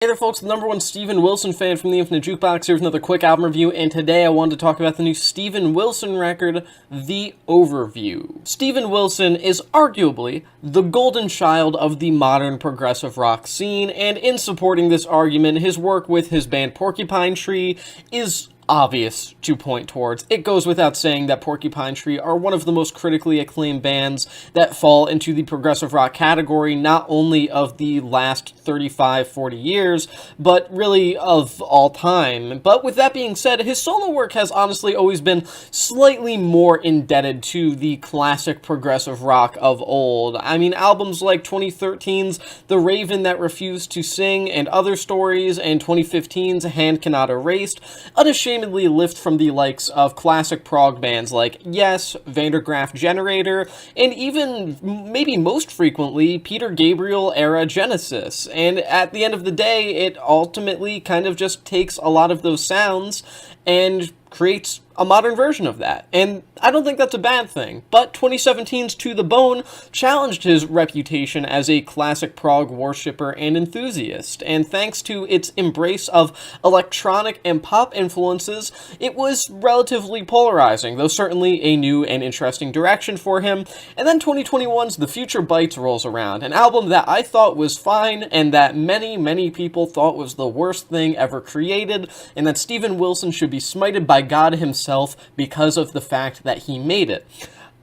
Hey there folks, the number one Steven Wilson fan from the Infinite Jukebox here with another quick album review, and today I wanted to talk about the new Steven Wilson record, The Overview. Steven Wilson is arguably the golden child of the modern progressive rock scene, and in supporting this argument, his work with his band Porcupine Tree is obvious to point towards. It goes without saying that Porcupine Tree are one of the most critically acclaimed bands that fall into the progressive rock category, not only of the last 35-40 years, but really of all time. But with that being said, his solo work has honestly always been slightly more indebted to the classic progressive rock of old. I mean, albums like 2013's The Raven That Refused to Sing and Other Stories, and 2015's Hand Cannot Erased, unashamedly lift from the likes of classic prog bands like Yes, Vandergraaf Generator, and even, maybe most frequently, Peter Gabriel-era Genesis. And at the end of the day, it ultimately kind of just takes a lot of those sounds and creates a modern version of that. And I don't think that's a bad thing. But 2017's To the Bone challenged his reputation as a classic prog worshipper and enthusiast, and thanks to its embrace of electronic and pop influences, it was relatively polarizing, though certainly a new and interesting direction for him. And then 2021's The Future Bites rolls around, an album that I thought was fine, and that many people thought was the worst thing ever created, and that Steven Wilson should be smited by God himself because of the fact that he made it.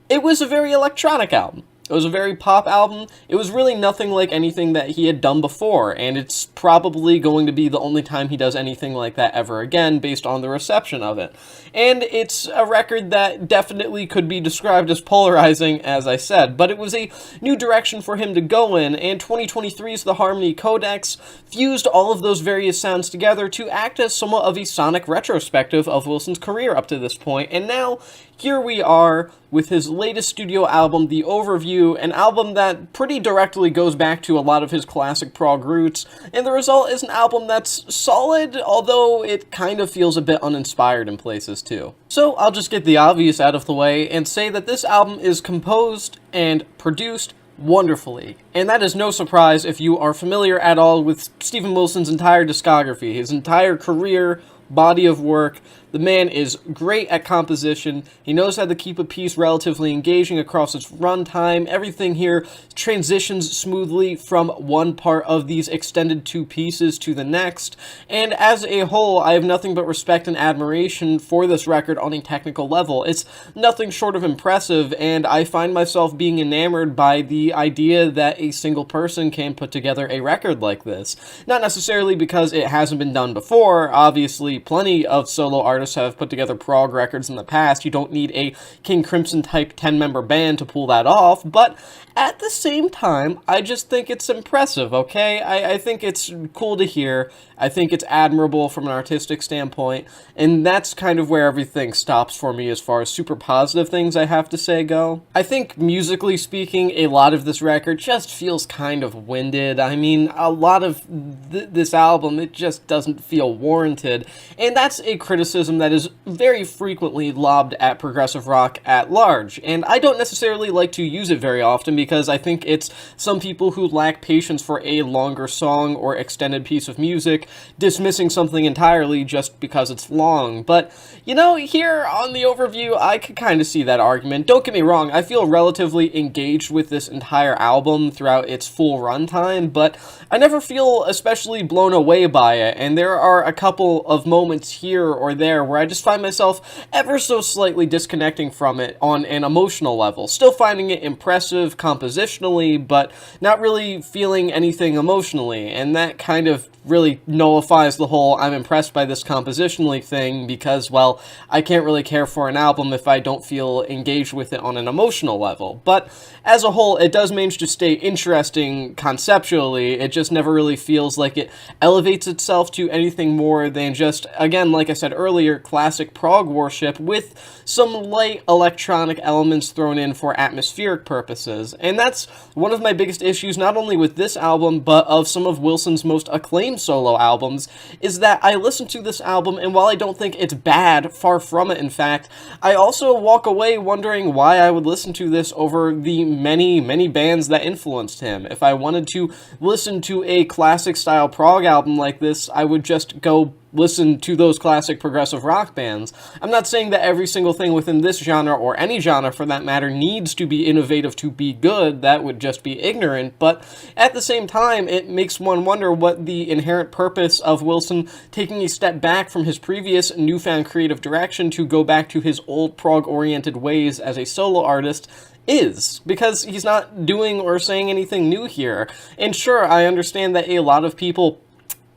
It was a very electronic album. It was a very pop album. It was really nothing like anything that he had done before, and it's probably going to be the only time he does anything like that ever again, based on the reception of it. And it's a record that definitely could be described as polarizing, as I said, but it was a new direction for him to go in, and 2023's The Harmony Codex fused all of those various sounds together to act as somewhat of a sonic retrospective of Wilson's career up to this point, and now here we are with his latest studio album, The Overview, an album that pretty directly goes back to a lot of his classic prog roots, and the result is an album that's solid, although it kind of feels a bit uninspired in places too. So I'll just get the obvious out of the way and say that this album is composed and produced wonderfully, and that is no surprise if you are familiar at all with Steven Wilson's entire discography, his entire career, body of work. The man is great at composition. He knows how to keep a piece relatively engaging across its runtime. Everything here transitions smoothly from one part of these extended two pieces to the next. And as a whole, I have nothing but respect and admiration for this record on a technical level. It's nothing short of impressive, and I find myself being enamored by the idea that a single person can put together a record like this. Not necessarily because it hasn't been done before. Obviously, plenty of solo artists have put together prog records in the past. You don't need a King Crimson type 10-member band to pull that off, but at the same time, I just think it's impressive, okay? I think it's cool to hear. I think it's admirable from an artistic standpoint, and that's kind of where everything stops for me as far as super positive things I have to say go. I think, musically speaking, a lot of this record just feels kind of winded. I mean, a lot of this album, it just doesn't feel warranted, and that's a criticism that is very frequently lobbed at progressive rock at large, and I don't necessarily like to use it very often because I think it's some people who lack patience for a longer song or extended piece of music dismissing something entirely just because it's long. But, you know, here on The Overview, I could kind of see that argument. Don't get me wrong, I feel relatively engaged with this entire album throughout its full runtime, but I never feel especially blown away by it, and there are a couple of moments here or there where I just find myself ever so slightly disconnecting from it on an emotional level. Still finding it impressive compositionally, but not really feeling anything emotionally, and that kind of really nullifies the whole I'm impressed by this compositionally thing because, well, I can't really care for an album if I don't feel engaged with it on an emotional level. But as a whole, it does manage to stay interesting conceptually. It just never really feels like it elevates itself to anything more than just, again, like I said earlier, familiar classic prog worship with some light electronic elements thrown in for atmospheric purposes. And that's one of my biggest issues, not only with this album, but of some of Wilson's most acclaimed solo albums, is that I listen to this album, and while I don't think it's bad, far from it in fact, I also walk away wondering why I would listen to this over the many, many bands that influenced him. If I wanted to listen to a classic style prog album like this, I would just go listen to those classic progressive rock bands. I'm not saying that every single thing within this genre, or any genre for that matter, needs to be innovative to be good. That would just be ignorant, but at the same time, it makes one wonder what the inherent purpose of Wilson taking a step back from his previous newfound creative direction to go back to his old prog-oriented ways as a solo artist is, because he's not doing or saying anything new here. And sure, I understand that a lot of people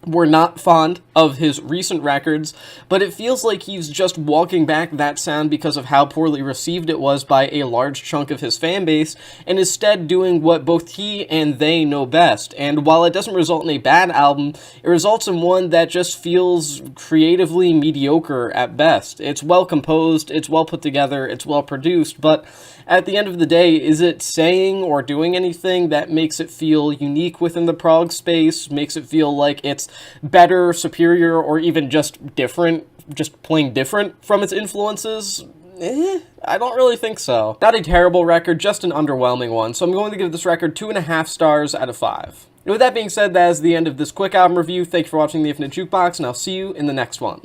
were not fond of his recent records, but it feels like he's just walking back that sound because of how poorly received it was by a large chunk of his fan base, and instead doing what both he and they know best. And while it doesn't result in a bad album, it results in one that just feels creatively mediocre at best. It's well composed, it's well put together, it's well produced, but at the end of the day, is it saying or doing anything that makes it feel unique within the prog space, makes it feel like it's better, superior, or even just different, just plain different from its influences? I don't really think so. Not a terrible record, just an underwhelming one, so I'm going to give this record 2.5 stars out of 5. And with that being said, that is the end of this quick album review. Thank you for watching The Infinite Jukebox, and I'll see you in the next one.